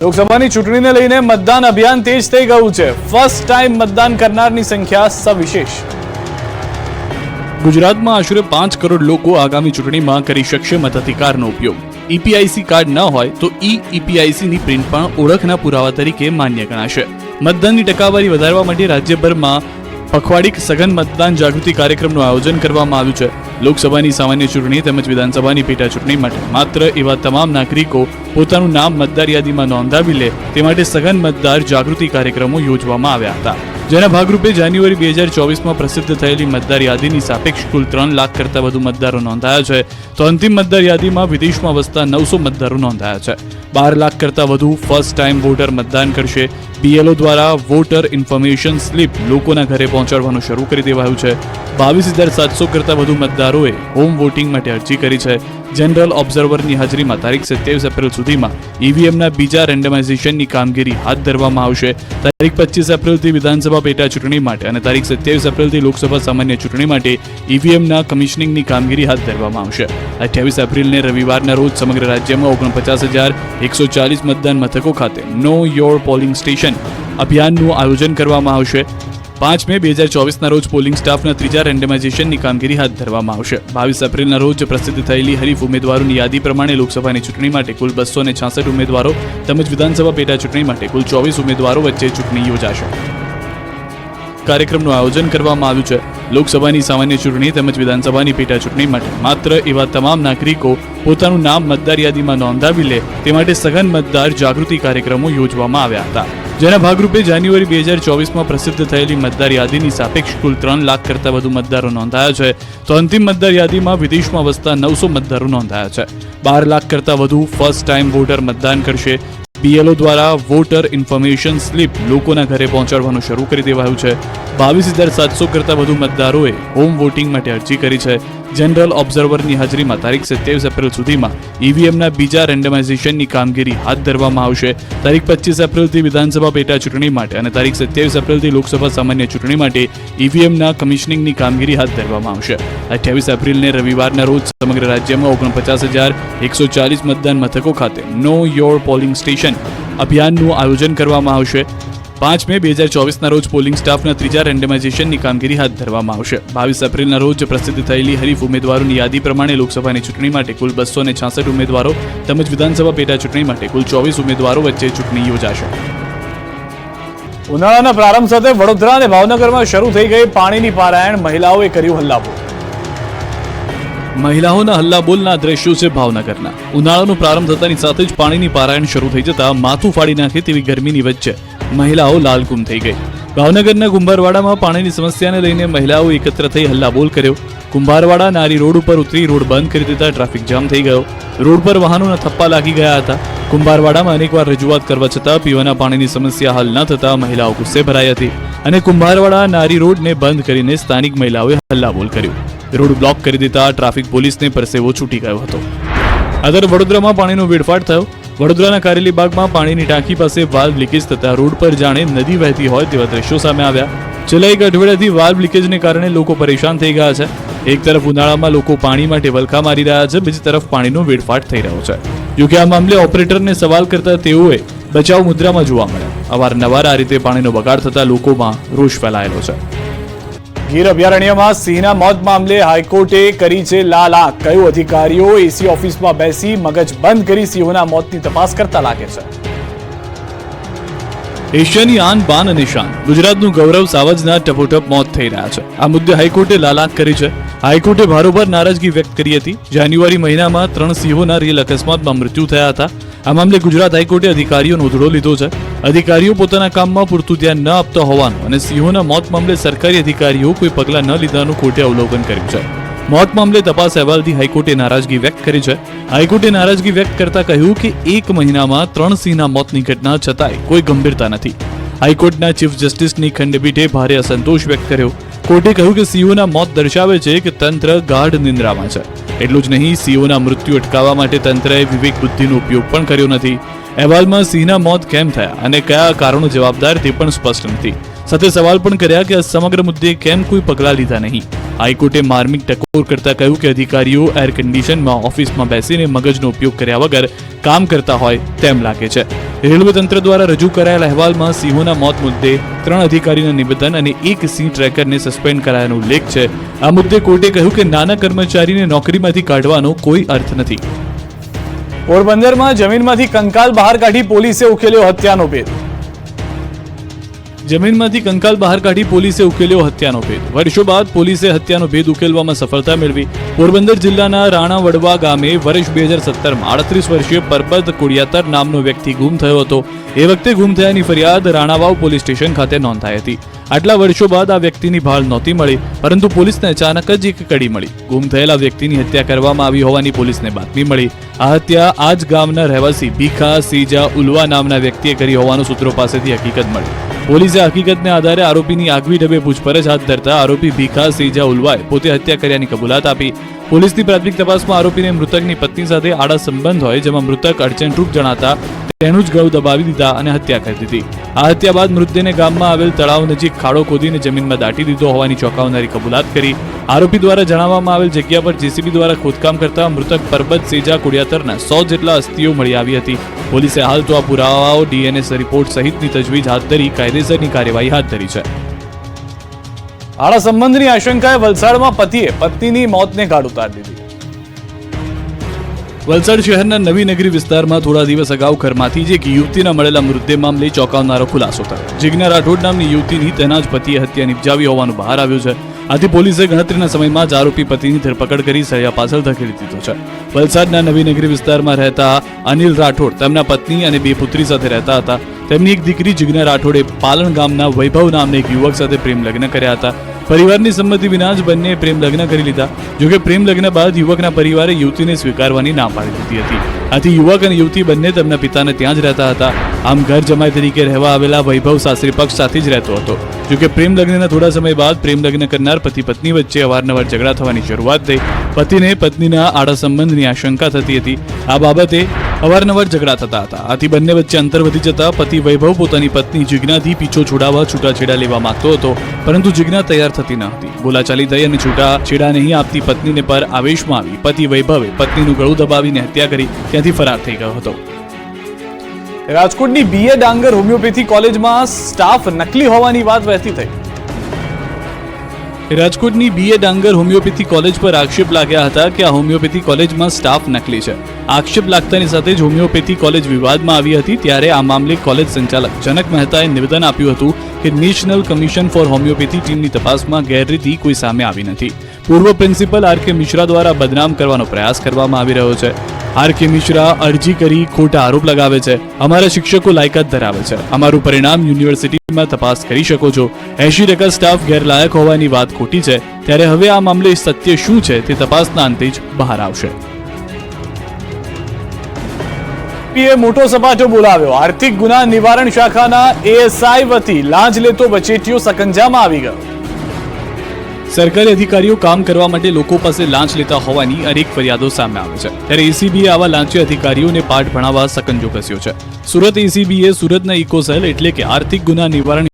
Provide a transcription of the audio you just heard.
લોકસભાની ચૂંટણીને લઈને મતદાન અભિયાન તેજ થઈ ગયું છે। ફર્સ્ટ ટાઈમ મતદાન કરનારની સંખ્યા સવિશેષ। ગુજરાતમાં આશરે 5 કરોડ લોકો આગામી ચૂંટણીમાં કરી શકશે મતાધિકારનો ઉપયોગ। ઈપીઆઈસી કાર્ડ ન હોય તો ઈપીઆઈસીની પ્રિન્ટ પણ ઓળખના પુરાવા તરીકે માન્ય ગણાશે। મતદાનની ટકાવારી વધારવા માટે રાજ્યભરમાં પખવાડિક સઘન મતદાન જાગૃતિ કાર્યક્રમનું આયોજન કરવામાં આવ્યું છે। લોકસભાની સામાન્ય ચૂંટણી તેમજ વિધાનસભાની પેટા ચૂંટણી માટે માત્ર એવા તમામ નાગરિકો પોતાનું નામ મતદાર યાદીમાં નોંધાવી લે તે માટે સઘન મતદાર જાગૃતિ કાર્યક્રમો યોજવામાં આવ્યા હતા, જેના ભાગરૂપે જાન્યુઆરી 2024માં પ્રસિદ્ધ થયેલી મતદાર યાદીની સાપેક્ષ કુલ 3 લાખ કરતાં વધુ મતદારો નોંધાયા છે, તો અંતિમ મતદાર યાદીમાં વિદેશમાં વસતા 900 મતદારો નોંધાયા છે। 12 લાખ કરતાં વધુ ફર્સ્ટ ટાઈમ વોટર મતદાન કરશે। બીએલઓ દ્વારા વોટર ઇન્ફોર્મેશન સ્લીપ લોકોના ઘરે પહોંચાડવાનું શરૂ કરી દેવાયું છે। 22,700 કરતાં વધુ મતદારોએ હોમ વોટિંગ માટે અરજી કરી છે। જનરલ ઓબ્ઝર્વરની હાજરીમાં તારીખ 27 એપ્રિલ સુધીમાં ઈવીએમના બીજા રેન્ડમાઇઝેશનની કામગીરી હાથ ધરવામાં આવશે। તારીખ 25 એપ્રિલથી વિધાનસભા પેટા ચૂંટણી માટે અને તારીખ 27 એપ્રિલથી લોકસભા સામાન્ય ચૂંટણી માટે ઈવીએમના કમિશનિંગની કામગીરી હાથ ધરવામાં આવશે। 28 એપ્રિલને રવિવારના રોજ સમગ્ર રાજ્યમાં 49,140 મતદાન મથકો ખાતે નો યોર પોલિંગ સ્ટેશન અભિયાનનું આયોજન કરવામાં આવશે। 5 મે 2024ના રોજ પોલિંગ સ્ટાફના ત્રીજા રેન્ડમાઇઝેશનની કામગીરી હાથ ધરવામાં આવશે। 22 એપ્રિલના રોજ પ્રસિદ્ધ થયેલી હરીફ ઉમેદવારોની યાદી પ્રમાણે લોકસભાની ચૂંટણી માટે કુલ 266 ઉમેદવારો તેમજ વિધાનસભા પેટા ચૂંટણી માટે કુલ 24 ઉમેદવારો વચ્ચે ચૂંટણી યોજાશે। કાર્યક્રમનું આયોજન કરવામાં આવ્યું છે। લોકસભાની સામાન્ય ચૂંટણી તેમજ વિધાનસભાની પેટા ચૂંટણી માટે માત્ર એવા તમામ નાગરિકો પોતાનું નામ મતદાર યાદીમાં નોંધાવી લે તે માટે સઘન મતદાર જાગૃતિ કાર્યક્રમો યોજવામાં આવ્યા હતા, જેના ભાગરૂપે જાન્યુઆરી 2024માં પ્રસિદ્ધ થયેલી મતદાર યાદીની સાપેક્ષ કુલ 3 લાખ કરતાં વધુ મતદારો નોંધાયા છે, તો અંતિમ મતદાર યાદીમાં વિદેશમાં વસતા 900 મતદારો નોંધાયા છે। 12 લાખ કરતાં વધુ ફર્સ્ટ ટાઈમ વોટર મતદાન કરશે। બીએલઓ દ્વારા વોટર ઇન્ફોર્મેશન સ્લીપ લોકોના ઘરે પહોંચાડવાનું શરૂ કરી દેવાયું છે। 22,700 કરતાં વધુ મતદારોએ હોમ વોટિંગ માટે અરજી કરી છે। જનરલ ઓબ્ઝર્વરની હાજરીમાં તારીખ 27 એપ્રિલ સુધીમાં ઈવીએમના બીજા રેન્ડમાઇઝેશનની કામગીરી હાથ ધરવામાં આવશે। તારીખ 25 એપ્રિલથી વિધાનસભા પેટા ચૂંટણી માટે અને તારીખ 27 એપ્રિલથી લોકસભા સામાન્ય ચૂંટણી માટે ઈવીએમના કમિશનિંગની કામગીરી હાથ ધરવામાં આવશે। 28 એપ્રિલને રવિવારના રોજ સમગ્ર રાજ્યમાં 49,140 મતદાન મથકો ખાતે નો યોર પોલિંગ સ્ટેશન અભિયાનનું આયોજન કરવામાં આવશે। 5 મે 2024ના રોજ પોલિંગ સ્ટાફના ત્રીજા રેન્ડમાઇઝેશનની કામગીરી હાથ ધરવામાં આવશે। 22 એપ્રિલના રોજ પ્રસિદ્ધ થયેલી હરીફ ઉમેદવારોની યાદી પ્રમાણે લોકસભાની ચૂંટણી માટે કુલ 266 ઉમેદવારો તેમજ વિધાનસભા પેટા ચૂંટણી માટે કુલ 24 ઉમેદવારો વચ્ચે ચૂંટણી યોજાશે। ઉનાળાના પ્રારંભ સાથે વડોદરા અને ભાવનગરમાં શરૂ થઈ ગઈ પાણીની પારાયણ। મહિલાઓએ કર્યું હલ્લાબોલ। મહિલાઓના હલ્લાબોલના દ્રશ્યો છે ભાવનગરના। ઉનાળાનો પ્રારંભ થતાની સાથે જ પાણીની પારાયણ શરૂ થઈ જતા માથું ફાડી નાખે તેવી ગરમીની વચ્ચે મહિલાઓ લાલગુમ થઈ ગઈ। ભાવનગરના કુંભારવાડામાં પાણીની સમસ્યાને લઈને મહિલાઓ એકત્ર થઈ હલ્લાબોલ કર્યો। કુંભારવાડા નારી રોડ ઉપર ઉતરી રોડ બંધ કરી દેતા ટ્રાફિક જામ થઈ ગયો। રોડ પર વાહનોના થપ્પા લાગી ગયા હતા। કુંભારવાડામાં અનેકવાર રજૂઆત કરવા છતાં પીવાના પાણીની સમસ્યા હલ ન થતા મહિલાઓ ગુસ્સે ભરાઈ હતી અને કુંભારવાડા નારી રોડને બંધ કરીને સ્થાનિક મહિલાઓએ હલ્લાબોલ કર્યો। રોડ બ્લોક કરી દેતા ટ્રાફિક પોલીસને પરસેવો છૂટી ગયો હતો। આદર વડોદરામાં પાણીનો વેડફાટ થયો। વડોદરાના કારેલી બાગમાં પાણીની ટાંકી પાસે વાલ્વ લીકેજ થતા રોડ પર જાણે નદી વહેતી હોય તેવા દ્રશ્યો સામે આવ્યા। છેલ્લા એક અઠવાડિયાથી વાલ્વ લીકેજને કારણે લોકો પરેશાન થઈ ગયા છે। એક તરફ ઉનાળામાં લોકો પાણી માટે વલખા મારી રહ્યા છે, બીજી તરફ પાણીનો વેડફાટ થઈ રહ્યો છે। જોકે આ મામલે ઓપરેટરને સવાલ કરતા તેઓએ બચાવ મુદ્રામાં જોવા મળ્યા। અવારનવાર આ રીતે પાણીનો બગાડ થતા લોકોમાં રોષ ફેલાયેલો છે। ગીર અભયારણ્યમાં સિંહના મોત મામલે હાઈકોર્ટે કરી છે લાલ આંખ। કયું અધિકારીઓ એસી ઓફિસમાં બેસી મગજ બંધ કરી સિંહોના મોતની તપાસ કરતા લાગે છે। એશિયાની આન બાન અને શાન ગુજરાતનું ગૌરવ સાવજના ટપોટપ મોત થઈ રહ્યા છે। આ મુદ્દે હાઈકોર્ટે લાલ આંખ કરી છે। હાઈકોર્ટે ભારોભાર નારાજગી વ્યક્ત કરી હતી। જાન્યુઆરી મહિનામાં 3 સિંહોના રેલ અકસ્માતમાં મૃત્યુ થયા હતા। આ મામલે ગુજરાત હાઈકોર્ટે અધિકારીઓનો ઉધડો લીધો છે। અધિકારીઓ પોતાના કામમાં પૂરતું ધ્યાન ન આપતા હોવાનું અને સિંહોના મોત મામલે સરકારી અધિકારીઓ કોઈ પગલાં ન લીધાનું કોર્ટે અવલોકન કર્યું છે। મોત મામલે તપાસ અહેવાલથી હાઈકોર્ટે નારાજગી વ્યક્ત કરી છે। હાઈકોર્ટે નારાજગી વ્યક્ત કરતા કહ્યું કે 1 મહિનામાં 3 સિંહના મોતની ઘટના છતાંય કોઈ ગંભીરતા નથી। હાઈકોર્ટના ચીફ જસ્ટિસની ખંડપીઠે ભારે અસંતોષ વ્યક્ત કર્યો। કોર્ટે કહ્યું કે સિંહોના મોત દર્શાવે છે કે તંત્ર ગાઢ નિંદ્રામાં છે। એટલું જ નહીં, સિંહોના મૃત્યુ અટકાવવા માટે તંત્રએ વિવેક બુદ્ધિનો ઉપયોગ પણ કર્યો નથી। અહેવાલમાં સિંહના મોત કેમ થયા અને કયા કારણો જવાબદાર તે પણ સ્પષ્ટ નથી। સાથે સવાલ પણ કર્યા કે આ સમગ્ર મુદ્દે કેમ કોઈ પગલાં લીધા નહીં. હાઈકોર્ટે માર્મિક ટકોર કરતા કહ્યું કે અધિકારીઓ એર કન્ડિશનમાં ઓફિસમાં બેસીને મગજનો ઉપયોગ કર્યા વગર કામ કરતા હોય તેમ લાગે છે. રેલવે તંત્ર દ્વારા રજૂ કરાયેલા અહેવાલમાં સિંહોના મોત મુદ્દે 3 અધિકારીના નિવેદન અને 1 સિંહ ટ્રેકરને સસ્પેન્ડ કરાયાનો ઉલ્લેખ છે. આ મુદ્દે કોર્ટે કહ્યું કે નાના કર્મચારીને નોકરીમાંથી કાઢવાનો કોઈ અર્થ નથી. પોરબંદરમાં જમીનમાંથી કંકાલ બહાર કાઢી પોલીસે ઉકેલ્યો હત્યાનો ભેદ. જમીનમાંથી કંકાલ બહાર કાઢી પોલીસે ઉકેલ્યો હત્યાનો ભેદ. વર્ષો બાદ પોલીસે હત્યાનો ભેદ ઉકેલવામાં સફળતા મેળવી. પોરબંદર જિલ્લાના રાણાવડવા ગામે વર્ષ 2017માં 38 વર્ષીય પરબત કુડિયાતર નામનો વ્યક્તિ ગુમ થયો હતો. એ વખતે ગુમ થયાની ફરિયાદ રાણાવાવ પોલીસ સ્ટેશન ખાતે નોંધાઈ હતી. આટલા વર્ષો બાદ આ વ્યક્તિની ભાળ નહોતી મળી, પરંતુ પોલીસને અચાનક જ એક કડી મળી. ગુમ થયેલા વ્યક્તિની હત્યા કરવામાં આવી હોવાની પોલીસને બાતમી મળી. આ હત્યા આ જ ગામના રહેવાસી ભીખા સીજા ઉલવા નામના વ્યક્તિએ કરી હોવાનું સૂત્રો પાસેથી હકીકત મળી. પોલીસે હકીકતને આધારે આરોપીની આગવી ઢબે પૂછપરછ હાથ ધરતા આરોપી ભીખા સીજા ઉલવાએ પોતે હત્યા કર્યાની કબૂલાત આપી. પોલીસની પ્રાથમિક તપાસમાં આરોપીને મૃતકની પત્ની સાથે આડા સંબંધ હોય, જેમાં મૃતક અડચણરૂપ જણાતા તેનું જ ગળું દબાવી દીધા અને હત્યા કરી દીધી. આ હત્યા બાદ મૃતદેહને ગામમાં આવેલ તળાવ નજીક ખાડો ખોદીને જમીનમાં દાટી દીધો હોવાની ચોંકાવનારી કબૂલાત કરી. આરોપી દ્વારા જણાવવામાં આવેલ જગ્યા પર જેસીબી દ્વારા ખોદકામ કરતા મૃતક પરબત સેજા કુડિયાતરના 100 જેટલા અસ્થિઓ મળી આવી હતી. પોલીસે હાલ તો આ પુરાવાઓ ડીએનએ રિપોર્ટ સહિતની તજવીજ હાથ ધરી કાયદેસરની કાર્યવાહી હાથ ધરી છે. આડા સંબંધની આશંકાએ વલસાડમાં પતિએ પત્નીની મોતને ઘાટ ઉતારી દીધી. વલસાડ શહેરના નવી નગરી વિસ્તારમાં થોડા દિવસ અગાઉ ઘરમાંથી જ એક યુવતીના મળેલા મૃતદેહ મામલે ચોંકાવનારો ખુલાસો થયો. જિજ્ઞા રાઠોડ નામની યુવતીની તેના જ પતિએ હત્યા નિપજાવી હોવાનું બહાર આવ્યું છે. આથી પોલીસે ગણતરીના સમયમાં જ આરોપી પતિની ધરપકડ કરી સળિયા પાછળ ધકેલી દીધો છે. વલસાડના નવી નગરી વિસ્તારમાં રહેતા અનિલ રાઠોડ તેમના પત્ની અને 2 પુત્રી સાથે રહેતા હતા. તેમની એક દીકરી જિજ્ઞા રાઠોડે પાલણ ગામના વૈભવ નામના એક યુવક સાથે પ્રેમ લગ્ન કર્યા હતા. પરિવારની સંમતિ વિના જ બંને પ્રેમ લગ્ન કરી લીધા. જોકે પ્રેમ લગ્ન બાદ યુવકના પરિવારે યુવતીને સ્વીકારવાની ના પાડી દીધી હતી. આથી યુવક અને યુવતી બંને તેમના પિતાને ત્યાં જ રહેતા હતા. આમ ઘર જમાઈ તરીકે રહેવા આવેલા વૈભવ સાસરી પક્ષ સાથે જ રહેતો હતો. જોકે પ્રેમ લગ્નના થોડા સમય બાદ પ્રેમ લગ્ન કરનાર પતિ પત્ની વચ્ચે અવારનવાર ઝઘડા થવાની શરૂઆત થઈ. પતિને પત્નીના આડા સંબંધની આશંકા થતી હતી. આ બાબતે અવારનવાર ઝઘડા થતા હતા. આથી બંને વચ્ચે અંતર વધી જતા પતિ વૈભવ પોતાની પત્ની જિજ્ઞાથી પીછો છોડાવવા છૂટાછેડા લેવા માંગતો હતો, પરંતુ જિજ્ઞા તૈયાર થતી ન હતી. બોલાચાલી થઈ અને છૂટાછેડા નહીં આપતી પત્નીને પર આવેશમાં આવી પતિ વૈભવે પત્નીનું ગળું દબાવીને હત્યા કરી ત્યાંથી ફરાર થઈ ગયો હતો. રાજકોટની બીએ ડાંગર હોમિયોપેથી કોલેજમાં સ્ટાફ નકલી હોવાની વાત વહેતી થઈ. રાજકોટની બીએ ડાંગર હોમિયોપેથી કોલેજ પર આક્ષેપ લાગ્યા હતા કે આ હોમિયોપેથી કોલેજમાં સ્ટાફ નકલી છે. આક્ષેપ લાગતાની સાથે જ હોમિયોપેથી કોલેજ વિવાદમાં આવી હતી. ત્યારે આ મામલે કોલેજ સંચાલક જનક મહેતાએ નિવેદન આપ્યું હતું કે નેશનલ કમિશન ફોર હોમિયોપેથી ટીમની તપાસમાં ગેરરીતિ કોઈ સામે આવી નથી. પૂર્વ પ્રિન્સિપલ આર કે મિશ્રા દ્વારા બદનામ કરવાનો પ્રયાસ કરવામાં આવી રહ્યો છે. આર કે મિશ્રા અરજી કરી ખોટા આરોપ લગાવે છે. અમારા શિક્ષકો લાયકાત ધરાવે છે. અમારું પરિણામ યુનિવર્સિટીમાં તપાસ કરી શકો છો. 80% સ્ટાફ ગેરલાયક હોવાની વાત ખોટી છે. ત્યારે હવે આ મામલે સત્ય શું છે તે તપાસના અંતે જ બહાર આવશે. પીએ મોટો સપાટો બોલાવ્યો. આર્થિક ગુના નિવારણ શાખાના એએસઆઈ વતી લાંચ લેતો વચેટિયો સકંજામાં આવી ગયો. સરકારી અધિકારીઓ કામ કરવા માટે લોકો પાસે લાંચ લેતા હોવાની અનેક ફરિયાદો સામે આવે છે. ત્યારે એસીબીએ આવા લાંચી અધિકારીઓને પાઠ ભણાવવા સકંજો કસ્યો છે. સુરત એસીબીએ સુરતના ઇકોસેલ એટલે કે આર્થિક ગુના નિવારણ